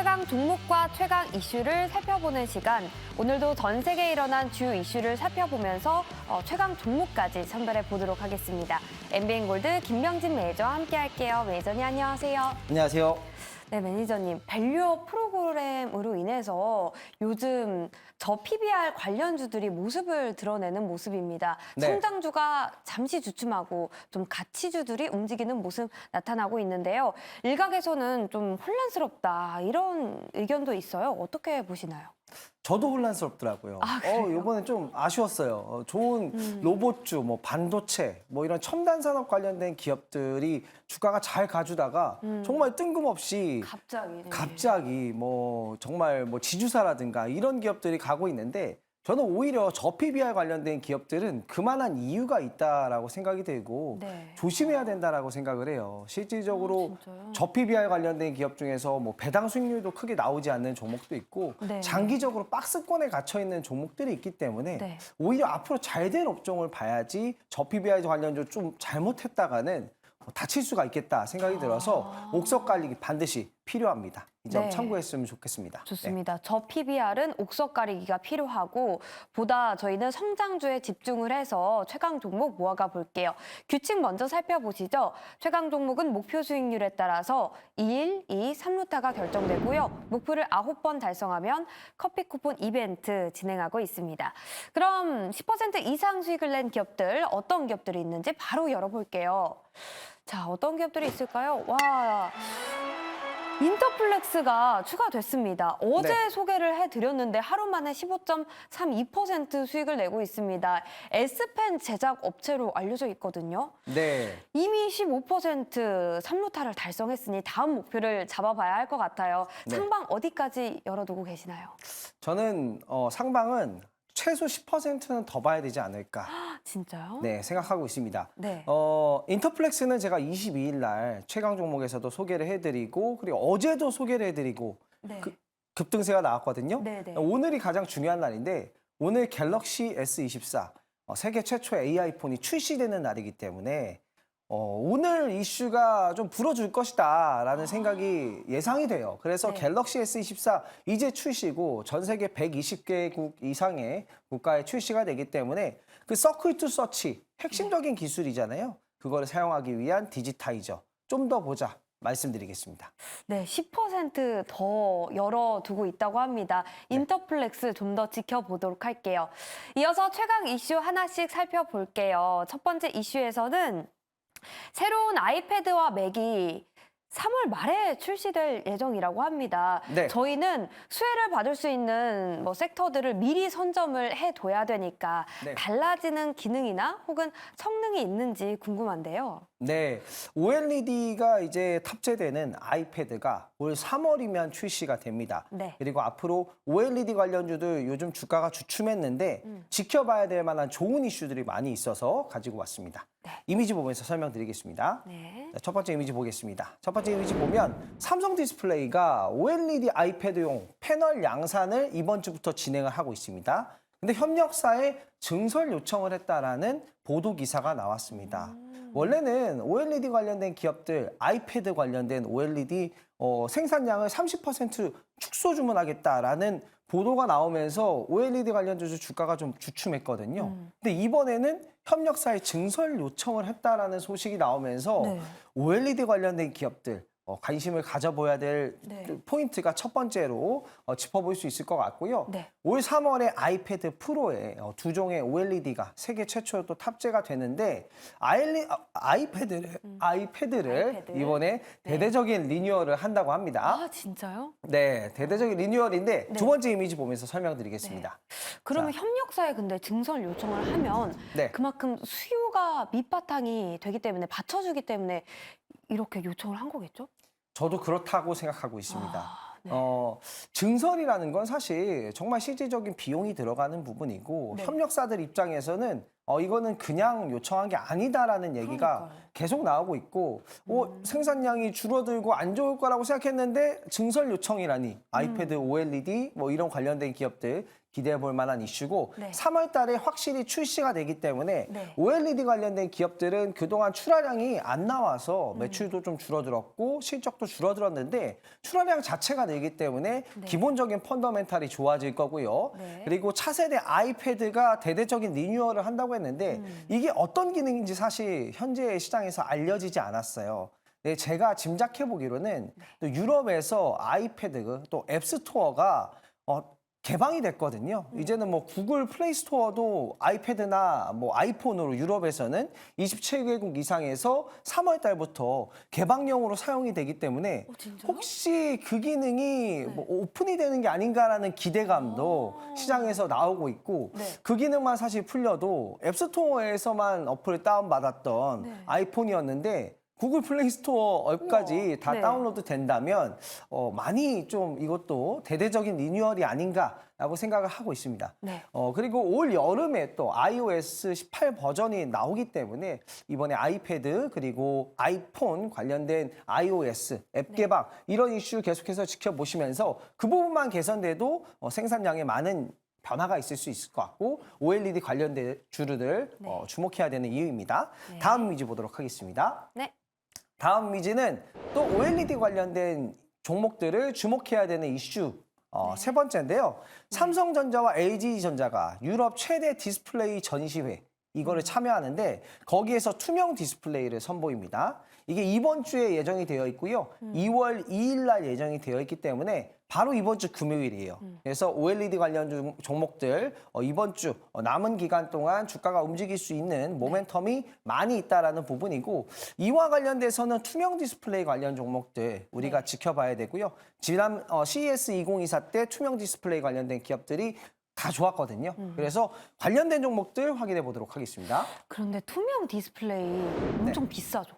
최강 종목과 최강 이슈를 살펴보는 시간. 오늘도 전 세계에 일어난 주요 이슈를 살펴보면서 최강 종목까지 선별해 보도록 하겠습니다. MBN골드 김명진 매니저와 함께 할게요. 매니저님 안녕하세요. 안녕하세요. 네, 매니저님. 밸류업 프로그램으로 인해서 요즘 저PBR 관련주들이 모습을 드러내는 모습입니다. 네. 성장주가 잠시 주춤하고 좀 가치주들이 움직이는 모습 나타나고 있는데요. 일각에서는 좀 혼란스럽다 이런 의견도 있어요. 어떻게 보시나요? 저도 혼란스럽더라고요. 그래요? 이번엔 좀 아쉬웠어요. 좋은 로봇주, 반도체, 이런 첨단 산업 관련된 기업들이 주가가 잘 가주다가 정말 뜬금없이 갑자기 정말 지주사라든가 이런 기업들이 가고 있는데 저는 오히려 저PBR 관련된 기업들은 그만한 이유가 있다라고 생각이 들고 네. 조심해야 된다라고 생각을 해요. 실질적으로 진짜요? 저PBR 관련된 기업 중에서 배당 수익률도 크게 나오지 않는 종목도 있고 네. 장기적으로 박스권에 gat혀 있는 종목들이 있기 때문에 네. 오히려 앞으로 잘 될 업종을 봐야지 저PBR 관련주 좀 잘못했다가는 다칠 수가 있겠다 생각이 들어서 옥석 관리 반드시 필요합니다. 이 점 네. 참고했으면 좋겠습니다. 좋습니다. 저PBR은 옥석 가리기가 필요하고 보다 저희는 성장주에 집중을 해서 최강 종목 모아가 볼게요. 규칙 먼저 살펴보시죠. 최강 종목은 목표 수익률에 따라서 1, 2, 3루타가 결정되고요. 목표를 9번 달성하면 커피 쿠폰 이벤트 진행하고 있습니다. 그럼 10% 이상 수익을 낸 기업들 어떤 기업들이 있는지 바로 열어볼게요. 자, 어떤 기업들이 있을까요? 와, 인터플렉스가 추가됐습니다. 어제 네. 소개를 해드렸는데 하루 만에 15.32% 수익을 내고 있습니다. S펜 제작 업체로 알려져 있거든요. 네. 이미 15% 3루타를 달성했으니 다음 목표를 잡아봐야 할 것 같아요. 네. 상방 어디까지 열어두고 계시나요? 저는 상방은 최소 10%는 더 봐야 되지 않을까 진짜요? 생각하고 있습니다. 네. 인터플렉스는 제가 22일 날 최강 종목에서도 소개를 해드리고 그리고 어제도 소개를 해드리고 네. 급등세가 나왔거든요. 네네. 오늘이 가장 중요한 날인데 오늘 갤럭시 S24 세계 최초의 AI폰이 출시되는 날이기 때문에 오늘 이슈가 좀 불어줄 것이다라는 생각이 예상이 돼요. 그래서 네. 갤럭시 S24 이제 출시고 전 세계 120개국 이상의 국가에 출시가 되기 때문에 그 서클 투 서치 핵심적인 기술이잖아요. 그거를 사용하기 위한 디지타이저 좀 더 보자 말씀드리겠습니다. 네, 10%더 열어두고 있다고 합니다. 인터플렉스 좀 더 지켜보도록 할게요. 이어서 최강 이슈 하나씩 살펴볼게요. 첫 번째 이슈에서는 새로운 아이패드와 맥이 3월 말에 출시될 예정이라고 합니다. 네. 저희는 수혜를 받을 수 있는 섹터들을 미리 선점을 해둬야 되니까 네. 달라지는 기능이나 혹은 성능이 있는지 궁금한데요. 네, OLED가 이제 탑재되는 아이패드가 올 3월이면 출시가 됩니다. 네. 그리고 앞으로 OLED 관련주들 요즘 주가가 주춤했는데 지켜봐야 될 만한 좋은 이슈들이 많이 있어서 가지고 왔습니다. 네. 이미지 보면서 설명드리겠습니다. 네. 자, 첫 번째 이미지 보겠습니다. 첫 번째 이미지 보면 삼성 디스플레이가 OLED 아이패드용 패널 양산을 이번 주부터 진행을 하고 있습니다. 근데 협력사에 증설 요청을 했다라는 보도 기사가 나왔습니다. 원래는 OLED 관련된 기업들, 아이패드 관련된 OLED 생산량을 30% 축소 주문하겠다라는 보도가 나오면서 OLED 관련주 주가가 좀 주춤했거든요. 근데 이번에는 협력사에 증설 요청을 했다라는 소식이 나오면서 네. OLED 관련된 기업들 관심을 가져봐야 될 네. 포인트가 첫 번째로 짚어볼 수 있을 것 같고요. 네. 올 3월에 아이패드 프로에 두 종의 OLED가 세계 최초로 또 탑재가 되는데 아이패드를 아이패드. 이번에 대대적인 리뉴얼을 한다고 합니다. 아, 진짜요? 네, 대대적인 리뉴얼인데 네. 두 번째 이미지 보면서 설명드리겠습니다. 그러면 자. 협력사에 근데 증설 요청을 하면 네. 그만큼 수요가 밑바탕이 되기 때문에 받쳐주기 때문에 이렇게 요청을 한 거겠죠? 저도 그렇다고 생각하고 있습니다. 아, 네. 증설이라는 건 사실 정말 실질적인 비용이 들어가는 부분이고 네. 협력사들 입장에서는 이거는 그냥 요청한 게 아니다라는 얘기가 그러니까요. 계속 나오고 있고 생산량이 줄어들고 안 좋을 거라고 생각했는데 증설 요청이라니 아이패드 OLED 뭐 이런 관련된 기업들 기대해 볼 만한 이슈고 네. 3월 달에 확실히 출시가 되기 때문에 네. OLED 관련된 기업들은 그동안 출하량이 안 나와서 매출도 좀 줄어들었고 실적도 줄어들었는데 출하량 자체가 늘기 때문에 기본적인 펀더멘탈이 좋아질 거고요. 네. 그리고 차세대 아이패드가 대대적인 리뉴얼을 한다고 했는데 이게 어떤 기능인지 사실 현재 시장에서 알려지지 않았어요. 네, 제가 짐작해 보기로는 또 유럽에서 아이패드 또 앱스토어가 개방이 됐거든요. 이제는 뭐 구글 플레이 스토어도 아이패드나 뭐 아이폰으로 유럽에서는 27개국 이상에서 3월 달부터 개방형으로 사용이 되기 때문에 진짜요? 혹시 그 기능이 뭐 오픈이 되는 게 아닌가라는 기대감도 시장에서 나오고 있고 네. 그 기능만 사실 풀려도 앱스토어에서만 어플을 다운받았던 아이폰이었는데 구글 플레이 스토어 앱까지 다 네. 다운로드 된다면 많이 좀 이것도 대대적인 리뉴얼이 아닌가라고 생각을 하고 있습니다. 네. 그리고 올 여름에 또 iOS 18 버전이 나오기 때문에 이번에 아이패드 그리고 아이폰 관련된 iOS 앱 개방 이런 이슈 계속해서 지켜보시면서 그 부분만 개선돼도 생산량에 많은 변화가 있을 수 있을 것 같고 OLED 관련된 주류들 주목해야 되는 이유입니다. 네. 다음 이미지 보도록 하겠습니다. 네. 다음 다음 이미지는 또 OLED 관련된 종목들을 주목해야 되는 이슈 세 번째인데요. 삼성전자와 LG전자가 유럽 최대 디스플레이 전시회 이거를 참여하는데 거기에서 투명 디스플레이를 선보입니다. 이게 이번 주에 예정이 되어 있고요. 2월 2일 날 예정이 되어 있기 때문에 바로 이번 주 금요일이에요. 그래서 OLED 관련 종목들 이번 주 남은 기간 동안 주가가 움직일 수 있는 모멘텀이 많이 있다라는 부분이고 이와 관련돼서는 투명 디스플레이 관련 종목들 우리가 지켜봐야 되고요. 지난 CES 2024 때 투명 디스플레이 관련된 기업들이 다 좋았거든요. 그래서 관련된 종목들 확인해 보도록 하겠습니다. 그런데 투명 디스플레이 엄청 비싸죠?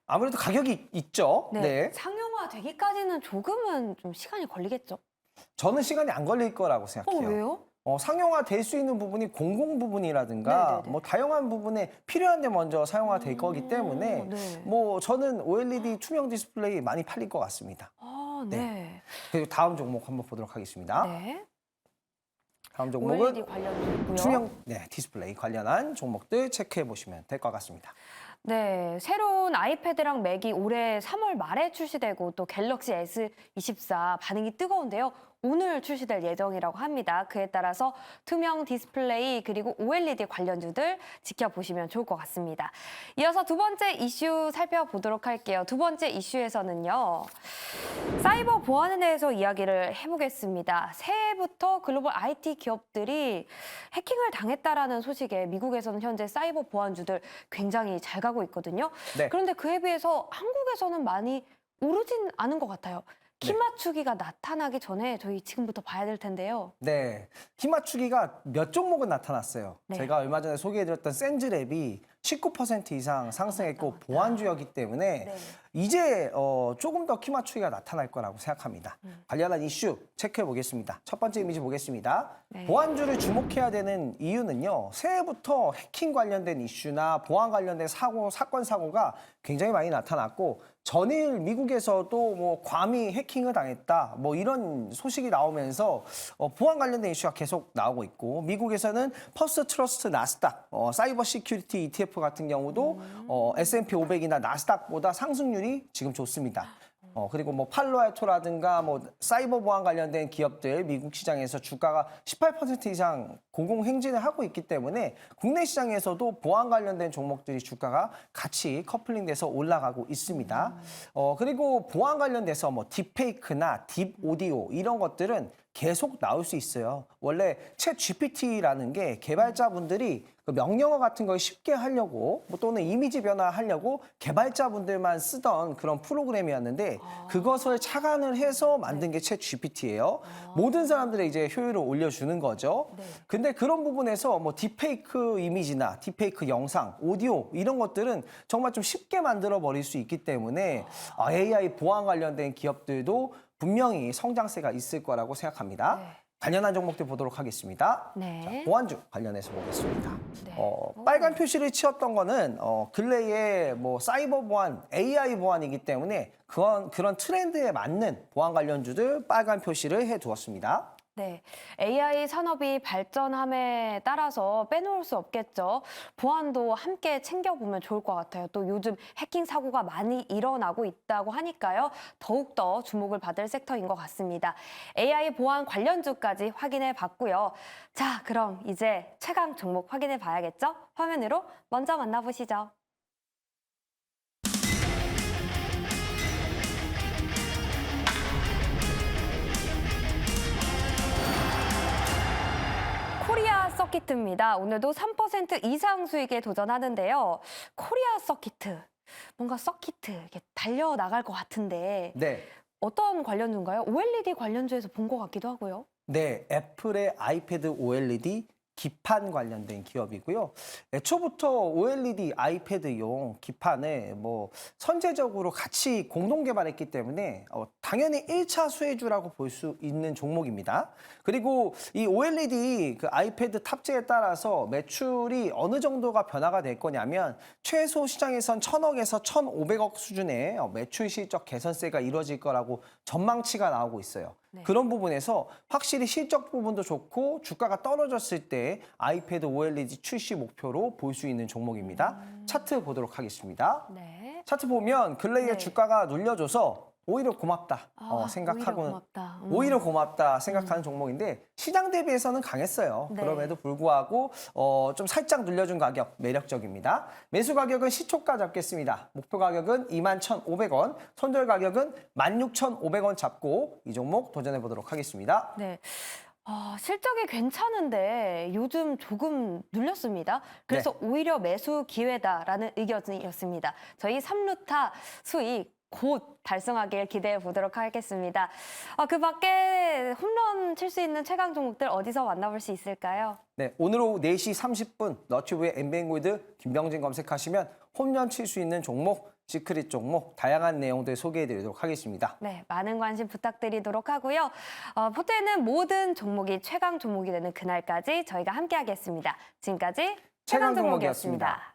아무래도 가격이 있죠. 네. 상용화 되기까지는 조금은 좀 시간이 걸리겠죠? 저는 시간이 안 걸릴 거라고 생각해요. 왜요? 상용화 될 수 있는 부분이 공공 부분이라든가 네네네. 뭐 다양한 부분에 필요한데 먼저 사용화 될 거기 때문에 네. 뭐 저는 OLED 투명 디스플레이 많이 팔릴 것 같습니다. 아, 네. 그리고 다음 종목 한번 보도록 하겠습니다. 네. 다음 종목은 OLED 관련주고요. 투명 디스플레이 관련한 종목들 체크해 보시면 될 것 같습니다. 네, 새로운 아이패드랑 맥이 올해 3월 말에 출시되고 또 갤럭시 S24 반응이 뜨거운데요. 오늘 출시될 예정이라고 합니다. 그에 따라서 투명 디스플레이 그리고 OLED 관련주들 지켜보시면 좋을 것 같습니다. 이어서 두 번째 이슈 살펴보도록 할게요. 두 번째 이슈에서는요. 사이버 보안에 대해서 이야기를 해보겠습니다. 새해부터 글로벌 IT 기업들이 해킹을 당했다라는 소식에 미국에서는 현재 사이버 보안주들 굉장히 잘 가고 있거든요. 네. 그런데 그에 비해서 한국에서는 많이 오르진 않은 것 같아요. 키 맞추기가 나타나기 전에 저희 지금부터 봐야 될 텐데요. 네, 힘 맞추기가 몇 종목은 나타났어요. 네. 제가 얼마 전에 소개해드렸던 센즈랩이 19% 이상 상승했고 맞다. 보안주였기 때문에 네. 이제 조금 더 키 맞추기가 나타날 거라고 생각합니다. 관련한 이슈 체크해 보겠습니다. 첫 번째 이미지 보겠습니다. 네. 보안주를 주목해야 되는 이유는요. 새해부터 해킹 관련된 이슈나 보안 관련된 사건 사고가 굉장히 많이 나타났고 전일 미국에서도 뭐 괌이 해킹을 당했다 뭐 이런 소식이 나오면서 보안 관련된 이슈가 계속 나오고 있고 미국에서는 퍼스트 트러스트 나스닥 사이버 시큐리티 ETF 같은 경우도 S&P 500이나 나스닥보다 상승률이 지금 좋습니다. 그리고 뭐 팔로알토라든가 뭐 사이버 보안 관련된 기업들 미국 시장에서 주가가 18% 이상 고공행진을 하고 있기 때문에 국내 시장에서도 보안 관련된 종목들이 주가가 같이 커플링돼서 올라가고 있습니다. 그리고 보안 관련돼서 뭐 딥페이크나 딥 오디오 이런 것들은 계속 나올 수 있어요. 원래 챗 GPT라는 게 개발자분들이 그 명령어 같은 걸 쉽게 하려고 뭐 또는 이미지 변화하려고 개발자분들만 쓰던 그런 프로그램이었는데 그것을 착안을 해서 만든 게 챗 GPT예요. 모든 사람들의 이제 효율을 올려주는 거죠. 근데 그런 부분에서 뭐 딥페이크 이미지나 딥페이크 영상, 오디오 이런 것들은 정말 좀 쉽게 만들어 버릴 수 있기 때문에 AI 보안 관련된 기업들도 분명히 성장세가 있을 거라고 생각합니다. 관련한 종목들 보도록 하겠습니다. 네. 자, 보안주 관련해서 보겠습니다. 네. 빨간 표시를 치었던 거는 근래에 뭐 사이버 보안, AI 보안이기 때문에 그런 트렌드에 맞는 보안 관련주들 빨간 표시를 해두었습니다. 네, AI 산업이 발전함에 따라서 빼놓을 수 없겠죠. 보안도 함께 챙겨보면 좋을 것 같아요. 또 요즘 해킹 사고가 많이 일어나고 있다고 하니까요. 더욱더 주목을 받을 섹터인 것 같습니다. AI 보안 관련주까지 확인해 봤고요. 자, 그럼 이제 최강 종목 확인해 봐야겠죠? 화면으로 먼저 만나보시죠. 코리아 서키트입니다. 오늘도 3% 이상 수익에 도전하는데요. 코리아 서키트, 뭔가 서키트 이렇게 달려나갈 것 같은데 네. 어떤 관련주인가요? OLED 관련주에서 본 것 같기도 하고요. 네, 애플의 아이패드 OLED 기판 관련된 기업이고요. 애초부터 OLED 아이패드용 기판을 뭐 선제적으로 같이 공동 개발했기 때문에 당연히 1차 수혜주라고 볼 수 있는 종목입니다. 그리고 이 OLED 그 아이패드 탑재에 따라서 매출이 어느 정도가 변화가 될 거냐면 최소 시장에선 1,000억에서 1,500억 수준의 매출 실적 개선세가 이루어질 거라고 전망치가 나오고 있어요. 네. 그런 부분에서 확실히 실적 부분도 좋고 주가가 떨어졌을 때 아이패드 OLED 출시 목표로 볼 수 있는 종목입니다. 차트 보도록 하겠습니다. 네. 차트 보면 근래에 네. 주가가 눌려줘서 오히려 고맙다 오히려 생각하고는 고맙다. 오히려 고맙다 생각하는 종목인데 시장 대비해서는 강했어요. 네. 그럼에도 불구하고 좀 살짝 눌려준 가격 매력적입니다. 매수 가격은 시초가 잡겠습니다. 목표 가격은 21,500원, 손절 가격은 16,500원 잡고 이 종목 도전해 보도록 하겠습니다. 네. 실적이 괜찮은데 요즘 조금 눌렸습니다. 그래서 오히려 매수 기회다라는 의견이었습니다. 저희 3루타 수익 곧 달성하길 기대해 보도록 하겠습니다. 그 밖에 홈런 칠 수 있는 최강 종목들 어디서 만나볼 수 있을까요? 네, 오늘 오후 4시 30분 너튜브에 엠뱅골드 김병진 검색하시면 홈런 칠 수 있는 종목, 시크릿 종목, 다양한 내용들 소개해드리도록 하겠습니다. 네, 많은 관심 부탁드리도록 하고요. 포트에는 모든 종목이 최강 종목이 되는 그날까지 저희가 함께하겠습니다. 지금까지 최강 종목이었습니다.